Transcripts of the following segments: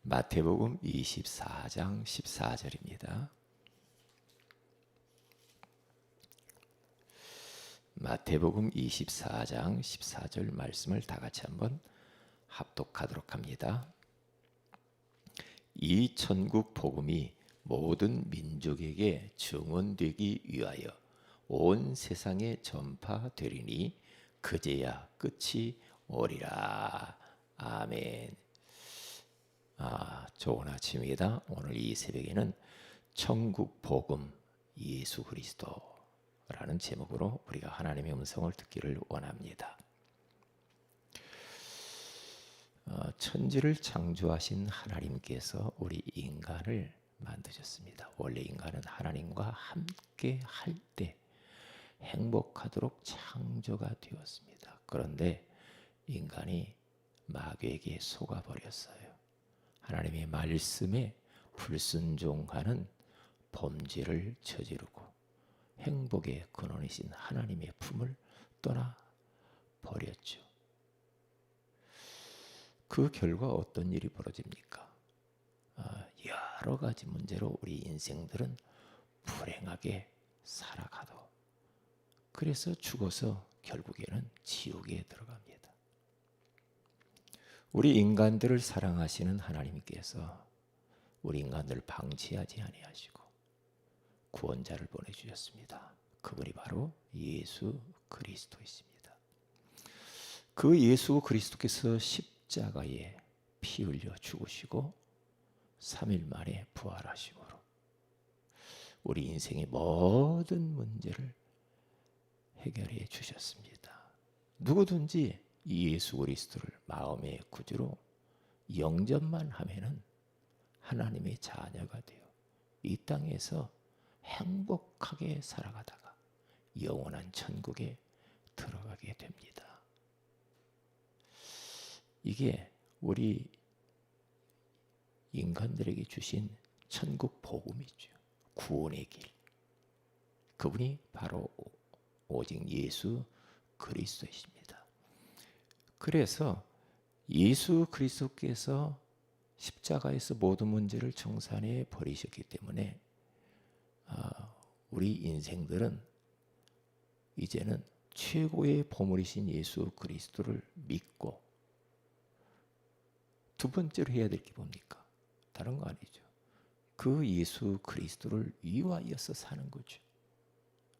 마태복음 24장 14절입니다. 마태복음 24장 14절 말씀을 다 같이 한번 합독하도록 합니다. 이 천국 복음이 모든 민족에게 증언되기 위하여 온 세상에 전파되리니 그제야 끝이 오리라. 아멘. 좋은 아침입니다. 오늘 이 새벽에는 천국 복음 예수 그리스도라는 제목으로 우리가 하나님의 음성을 듣기를 원합니다. 천지를 창조하신 하나님께서 우리 인간을 만드셨습니다. 원래 인간은 하나님과 함께 할 때 행복하도록 창조가 되었습니다. 그런데 인간이 마귀에게 속아버렸어요. 하나님의 말씀에 불순종하는 범죄를 저지르고 행복의 근원이신 하나님의 품을 떠나 버렸죠. 그 결과 어떤 일이 벌어집니까? 여러 가지 문제로 우리 인생들은 불행하게 살아가도 그래서 죽어서 결국에는 지옥에 들어갑니다. 우리 인간들을 사랑하시는 하나님께서 우리 인간들을 방치하지 아니하시고 구원자를 보내주셨습니다. 그분이 바로 예수 그리스도이십니다. 그 예수 그리스도께서 십자가에 피 흘려 죽으시고 3일 만에 부활하심으로 우리 인생의 모든 문제를 해결해 주셨습니다. 누구든지 이 예수 그리스도를 마음의 구주로 영접만 하면은 하나님의 자녀가 되어 이 땅에서 행복하게 살아가다가 영원한 천국에 들어가게 됩니다. 이게 우리 인간들에게 주신 천국 복음이죠. 구원의 길. 그분이 바로 오직 예수 그리스도이십니다. 그래서 예수 그리스도께서 십자가에서 모든 문제를 청산해 버리셨기 때문에 우리 인생들은 이제는 최고의 보물이신 예수 그리스도를 믿고 두 번째로 해야 될 게 뭡니까? 다른 거 아니죠. 그 예수 그리스도를 위하여서 사는 거죠.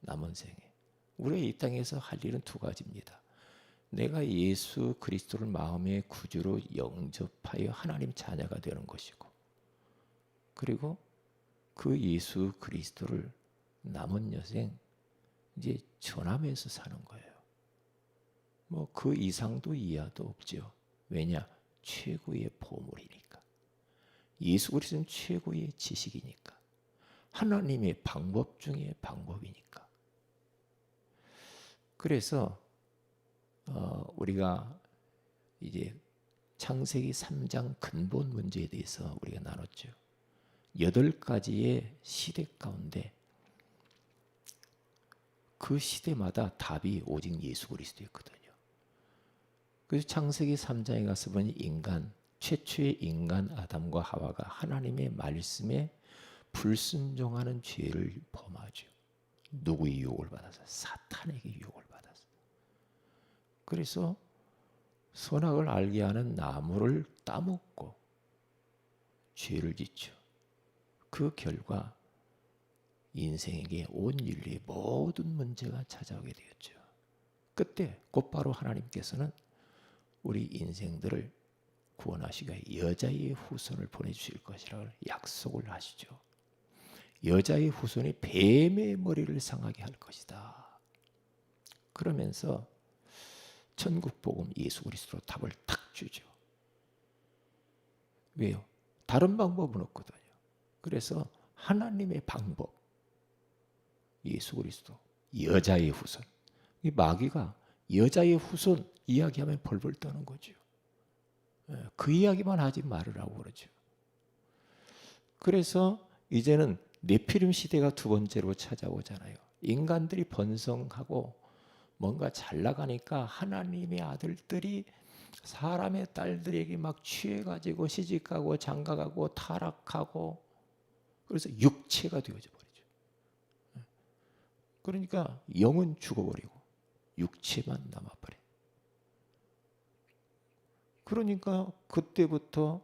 남은 생에. 우리가 이 땅에서 할 일은 두 가지입니다. 내가 예수 그리스도를 마음의 구주로 영접하여 하나님 자녀가 되는 것이고, 그리고 그 예수 그리스도를 남은 여생 이제 전하면서 사는 거예요. 뭐 그 이상도 이하도 없죠. 왜냐? 최고의 보물이니까. 예수 그리스도는 최고의 지식이니까. 하나님의 방법 중에 방법이니까. 그래서 우리가 이제 창세기 3장 근본 문제에 대해서 우리가 나눴죠. 8가지의 시대 가운데 그 시대마다 답이 오직 예수 그리스도였거든요. 그래서 창세기 3장에 가서 보니 최초의 인간 아담과 하와가 하나님의 말씀에 불순종하는 죄를 범하죠. 누구의 유혹을 받아서? 사탄에게 유혹을 받아서. 그래서 선악을 알게 하는 나무를 따먹고 죄를 짓죠. 그 결과 인생에게 온 인류의 모든 문제가 찾아오게 되었죠. 그때 곧바로 하나님께서는 우리 인생들을 구원하시기 위해 여자의 후손을 보내주실 것이라고 약속을 하시죠. 여자의 후손이 뱀의 머리를 상하게 할 것이다. 그러면서 천국 복음 예수 그리스도로 답을 탁 주죠. 왜요? 다른 방법은 없거든요. 그래서 하나님의 방법, 예수 그리스도, 여자의 후손. 이 마귀가 여자의 후손 이야기하면 벌벌 떠는 거죠. 그 이야기만 하지 말으라고 그러죠. 그래서 이제는 네피림 시대가 두 번째로 찾아오잖아요. 인간들이 번성하고 뭔가 잘 나가니까 하나님의 아들들이 사람의 딸들에게 막 취해가지고 시집가고 장가가고 타락하고 그래서 육체가 되어져 버리죠. 그러니까 영은 죽어버리고 육체만 남아버려. 그러니까 그때부터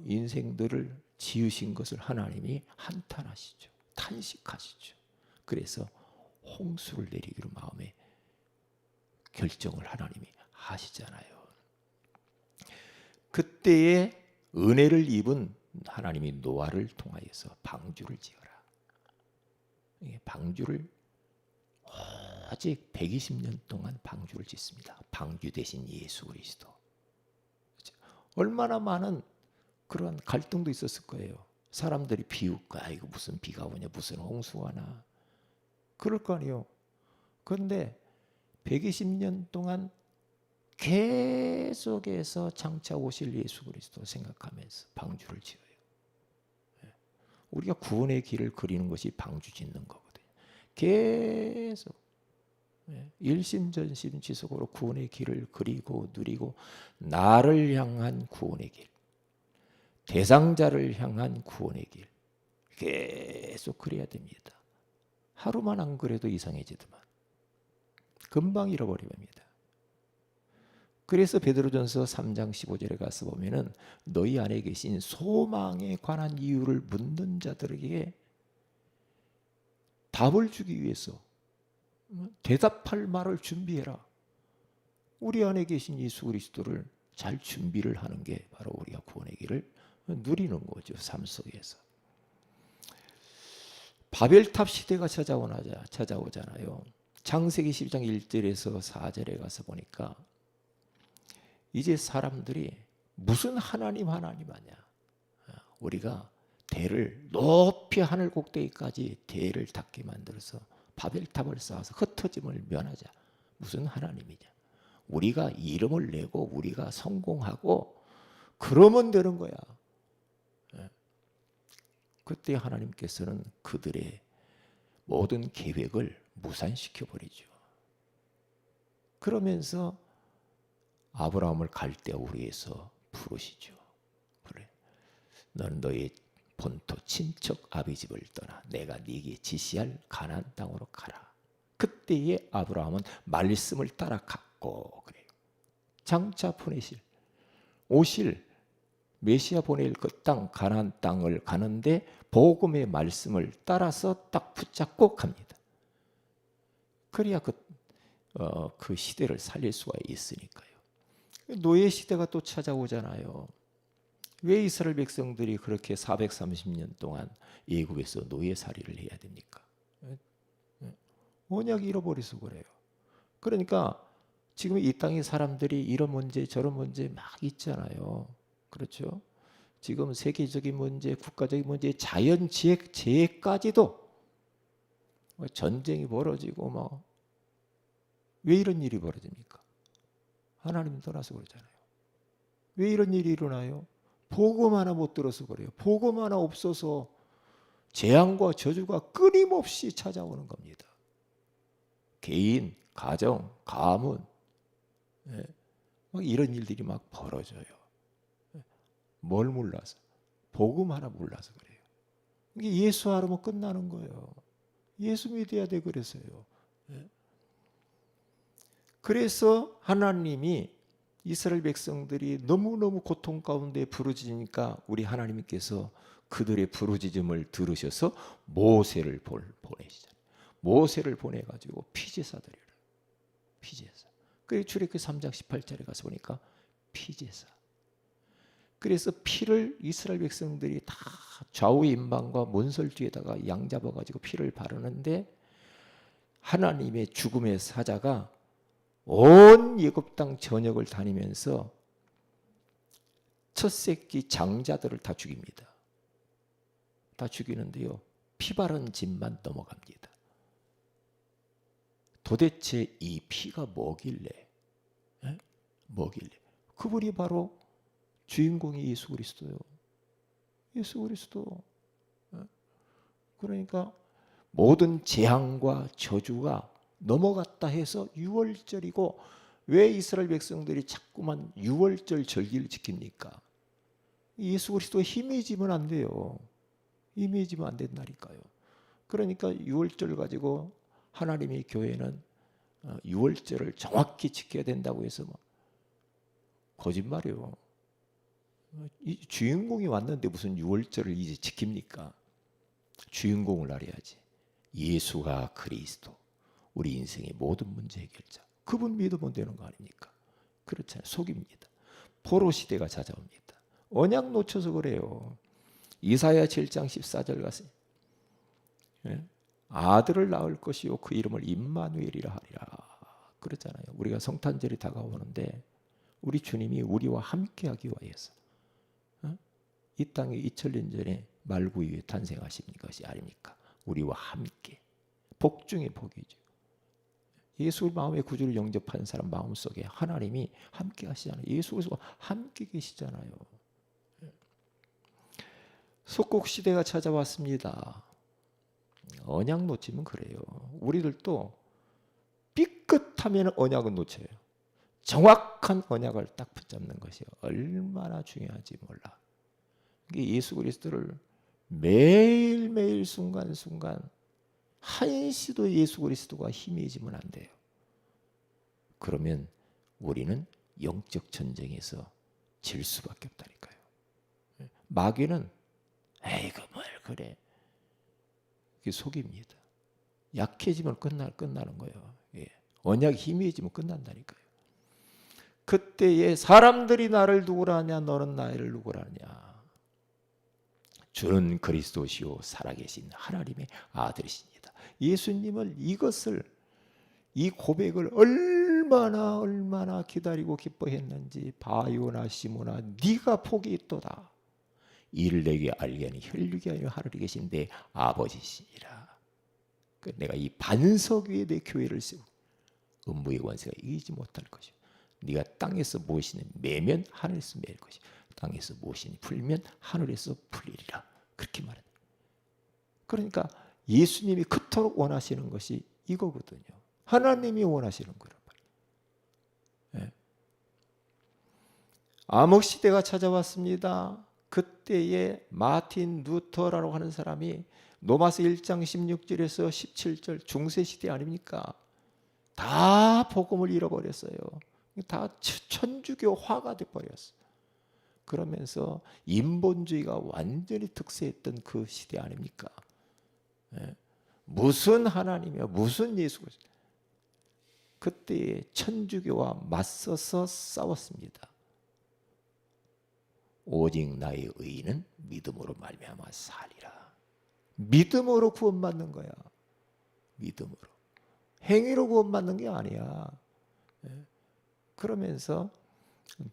인생들을 지으신 것을 하나님이 한탄하시죠. 탄식하시죠. 그래서 홍수를 내리기로 마음에 결정을 하나님이 하시잖아요. 그때에 은혜를 입은 하나님이 노아를 통하여서 방주를 지어라. 방주를 오직 120년 동안 방주를 짓습니다. 방주 대신 예수 그리스도. 얼마나 많은 그런 갈등도 있었을 거예요. 사람들이 비웃고 이거 무슨 비가 오냐 무슨 홍수가 나 그럴 거 아니에요. 그런데 120년 동안 계속해서 장차 오실 예수 그리스도 생각하면서 방주를 지어요. 우리가 구원의 길을 그리는 것이 방주 짓는 거거든요. 계속 일심전심 지속으로 구원의 길을 그리고 누리고 나를 향한 구원의 길, 대상자를 향한 구원의 길 계속 그래야 됩니다. 하루만 안 그래도 이상해지더만 금방 잃어버립니다. 그래서 베드로전서 3장 15절에 가서 보면은 너희 안에 계신 소망에 관한 이유를 묻는 자들에게 답을 주기 위해서 대답할 말을 준비해라. 우리 안에 계신 예수 그리스도를 잘 준비를 하는 게 바로 우리가 구원의 길을 누리는 거죠. 삶 속에서. 바벨탑 시대가 찾아오잖아요. 창세기 12장 1절에서 4절에 가서 보니까 이제 사람들이 무슨 하나님 하냐. 우리가 대를 높이 하늘 꼭대기까지 대를 닿게 만들어서 바벨탑을 쌓아서 흩어짐을 면하자. 무슨 하나님이냐. 우리가 이름을 내고 우리가 성공하고 그러면 되는 거야. 그때 하나님께서는 그들의 모든 계획을 무산시켜버리죠. 그러면서 아브라함을 갈대아우르 위해서 부르시죠. 그래, 너는 너의 본토 친척 아비 집을 떠나 내가 네게 지시할 가나안 땅으로 가라. 그때에 아브라함은 말씀을 따라 갔고 그래요. 장차 보내실 오실 메시아 보낼 그 땅 가나안 땅을 가는데 복음의 말씀을 따라서 딱 붙잡고 갑니다. 그래야 그 시대를 살릴 수가 있으니까요. 노예 시대가 또 찾아오잖아요. 왜 이스라엘 백성들이 그렇게 430년 동안 애굽에서 노예살이를 해야 됩니까? 언약이 잃어버려서 그래요. 그러니까 지금 이 땅의 사람들이 이런 문제 저런 문제 막 있잖아요. 그렇죠? 지금 세계적인 문제, 국가적인 문제, 자연재해까지도 전쟁이 벌어지고 뭐 왜 이런 일이 벌어집니까? 하나님 떠나서 그러잖아요. 왜 이런 일이 일어나요? 복음 하나 못 들어서 그래요. 복음 하나 없어서 재앙과 저주가 끊임없이 찾아오는 겁니다. 개인, 가정, 가문 막 이런 일들이 막 벌어져요. 뭘 몰라서? 복음 하나 몰라서 그래요. 이게 예수 알으면 끝나는 거예요. 예수 믿어야 돼 그래서요. 그래서 하나님이 이스라엘 백성들이 너무너무 고통 가운데 부르짖으니까 우리 하나님께서 그들의 부르짖음을 들으셔서 모세를 보내시잖아요. 모세를 보내가지고 피제사 드려라. 피제사. 그래서 출애굽기 3장 18절에 가서 보니까 피제사. 그래서 피를 이스라엘 백성들이 다 좌우 임방과 문설 뒤에다가 양 잡아가지고 피를 바르는데 하나님의 죽음의 사자가 온 애굽 땅 전역을 다니면서 첫 새끼 장자들을 다 죽입니다. 다 죽이는데요. 피 바른 집만 넘어갑니다. 도대체 이 피가 뭐길래? 뭐길래? 그분이 바로 주인공이 예수 그리스도요. 예수 그리스도. 그러니까 모든 재앙과 저주가 넘어갔다 해서 6월절이고 왜 이스라엘 백성들이 자꾸만 유월절 절기를 지킵니까? 예수 그리스도가 힘이 지면 안 돼요. 힘이 지면 안 된다니까요. 그러니까 유월절 가지고 하나님의 교회는 유월절을 정확히 지켜야 된다고 해서 거짓말이에요. 이 주인공이 왔는데 무슨 유월절을 이제 지킵니까? 주인공을 알아야지. 예수가 그리스도, 우리 인생의 모든 문제 해결자. 그분 믿으면 되는 거 아닙니까? 그렇잖아요. 속입니다. 포로 시대가 찾아옵니다. 언약 놓쳐서 그래요. 이사야 7장 14절 가서 아들을 낳을 것이요 그 이름을 임마누엘이라 하리라 그랬잖아요. 우리가 성탄절이 다가오는데 우리 주님이 우리와 함께하기 위해서 이 땅에 2000년 전에 말구 위에 탄생하신 것이 아닙니까? 우리와 함께. 복 중에 복이죠. 예수 마음의 구주를 영접한 사람 마음속에 하나님이 함께 하시잖아요. 예수 그리스도와 함께 계시잖아요. 속국 시대가 찾아왔습니다. 언약 놓치면 그래요. 우리들도 삐끗하면 언약은 놓쳐요. 정확한 언약을 딱 붙잡는 것이 얼마나 중요한지 몰라. 예수 그리스도를 매일매일 순간순간 한시도 예수 그리스도가 희미해지면 안 돼요. 그러면 우리는 영적 전쟁에서 질 수밖에 없다니까요. 마귀는 에이그 뭘 그래. 그게 속입니다. 약해지면 끝나는 거예요. 예. 언약이 희미해지면 끝난다니까요. 그때에 사람들이 나를 누구라 하냐 너는 나를 누구라 하냐. 주는 그리스도시요 살아계신 하나님의 아들이십니다. 예수님을 이 고백을 얼마나 기다리고 기뻐했는지 바요나 시모나 네가 복이 있도다. 이를 내게 알게 하니 혈육이 아니라 하늘에 계신 내 아버지시니라. 내가 이 반석 위에 내 교회를 세우고 음부의 권세가 이기지 못할 것이요 네가 땅에서 무엇이니 매면 하늘에서 매일 것이요 땅에서 무엇이니 풀면 하늘에서 풀리리라. 그렇게 말합니다. 그러니까 예수님이 그토록 원하시는 것이 이거거든요. 하나님이 원하시는 거란 말이에요. 네. 암흑 시대가 찾아왔습니다. 그때에 마틴 루터라고 하는 사람이 로마서 1장 16절에서 17절 중세 시대 아닙니까? 다 복음을 잃어버렸어요. 다 천주교화가 돼버렸어요. 그러면서 인본주의가 완전히 득세했던 그 시대 아닙니까? 예. 무슨 하나님이야 무슨 예수가 그때에 천주교와 맞서서 싸웠습니다. 오직 나의 의인은 믿음으로 말미암아 살리라. 믿음으로 구원받는 거야. 믿음으로. 행위로 구원받는 게 아니야. 예. 그러면서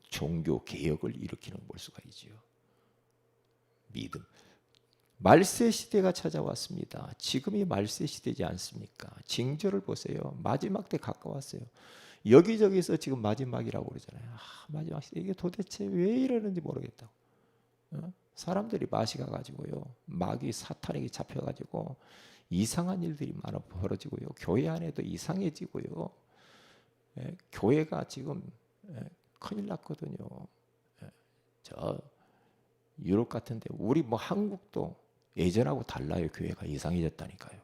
종교 개혁을 일으키는 볼 수가 있죠. 믿음. 말세 시대가 찾아왔습니다. 지금이 말세 시대지 않습니까? 징조를 보세요. 마지막 때 가까웠어요. 여기저기서 지금 마지막이라고 그러잖아요. 마지막 시대 이게 도대체 왜 이러는지 모르겠다고. 사람들이 맛이 가가지고요. 마귀 사탄에게 잡혀가지고 이상한 일들이 많아 벌어지고요. 교회 안에도 이상해지고요. 교회가 지금 큰일 났거든요. 저 유럽 같은데 우리 한국도 예전하고 달라요. 교회가 이상해졌다니까요.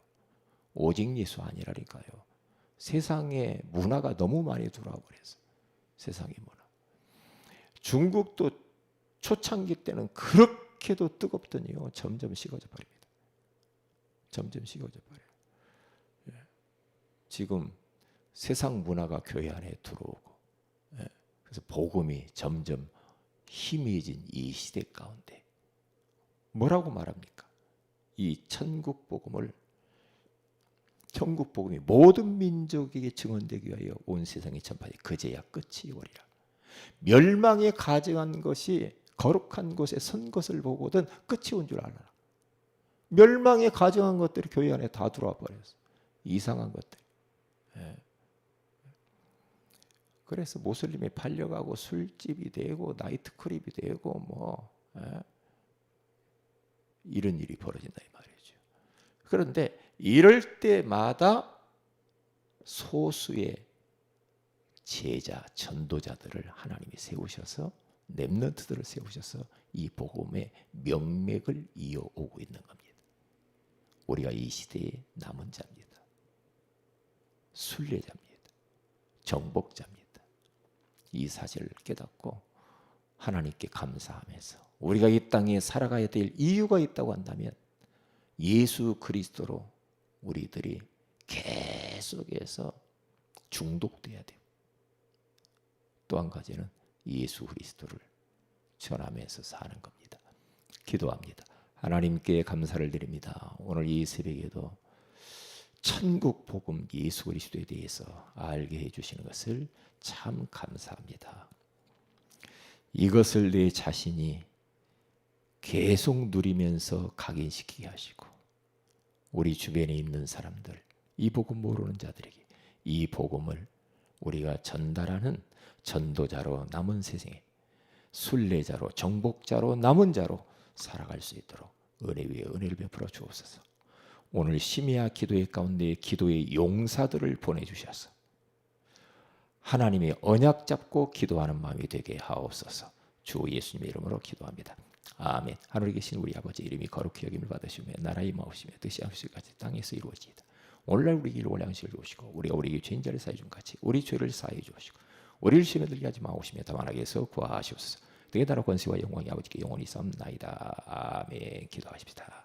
오직 예수 아니라니까요. 세상의 문화가 너무 많이 들어와 버렸어요. 세상의 문화. 중국도 초창기 때는 그렇게도 뜨겁더니요. 점점 식어져 버립니다. 점점 식어져 버려요. 지금 세상 문화가 교회 안에 들어오고 그래서 복음이 점점 희미해진 이 시대 가운데 뭐라고 말합니까? 이 천국 복음이 모든 민족에게 증언되기 위하여 온 세상에 전파되 그제야 끝이 오리라. 멸망에 가증한 것이 거룩한 곳에 선 것을 보거든 끝이 온 줄 알아라. 멸망에 가증한 것들이 교회 안에 다 들어와 버렸어. 이상한 것들. 그래서 모슬림이 팔려가고 술집이 되고 나이트클럽이 되고 이런 일이 벌어진다 이 말이죠. 그런데 이럴 때마다 소수의 제자, 전도자들을 하나님이 세우셔서 렘넌트들을 세우셔서 이 복음의 명맥을 이어오고 있는 겁니다. 우리가 이 시대의 남은 자입니다. 순례자입니다. 정복자입니다. 이 사실을 깨닫고 하나님께 감사하면서 우리가 이 땅에 살아가야 될 이유가 있다고 한다면 예수 그리스도로 우리들이 계속해서 중독돼야 돼요. 또 한 가지는 예수 그리스도를 전하면서 사는 겁니다. 기도합니다. 하나님께 감사를 드립니다. 오늘 이 새벽에도 천국 복음 예수 그리스도에 대해서 알게 해주시는 것을 참 감사합니다. 이것을 내 자신이 계속 누리면서 각인시키게 하시고 우리 주변에 있는 사람들, 이 복음 모르는 자들에게 이 복음을 우리가 전달하는 전도자로 남은 세상에 순례자로 정복자로 남은 자로 살아갈 수 있도록 은혜 위에 은혜를 베풀어 주옵소서. 오늘 심야 기도회 가운데 기도의 용사들을 보내주셔서 하나님의 언약 잡고 기도하는 마음이 되게 하옵소서. 주 예수님의 이름으로 기도합니다. 아멘. 하늘에 계신 우리 아버지 이름이 거룩히 여김을 받으시며 나라의 마옵시며 뜻이 하늘같이 땅에서 이루어지이다. 오늘날 우리 길 올량식을 주시고 우리가 우리에게 죄인자를 사해 준 같이 우리 죄를 사해 주시고 우리를 시험에 들게 하지 마옵시며 다만 악에서 구하시옵소서. 등에 따라 권세와 영광이 아버지께 영원히 삼나이다. 아멘. 기도하십시다.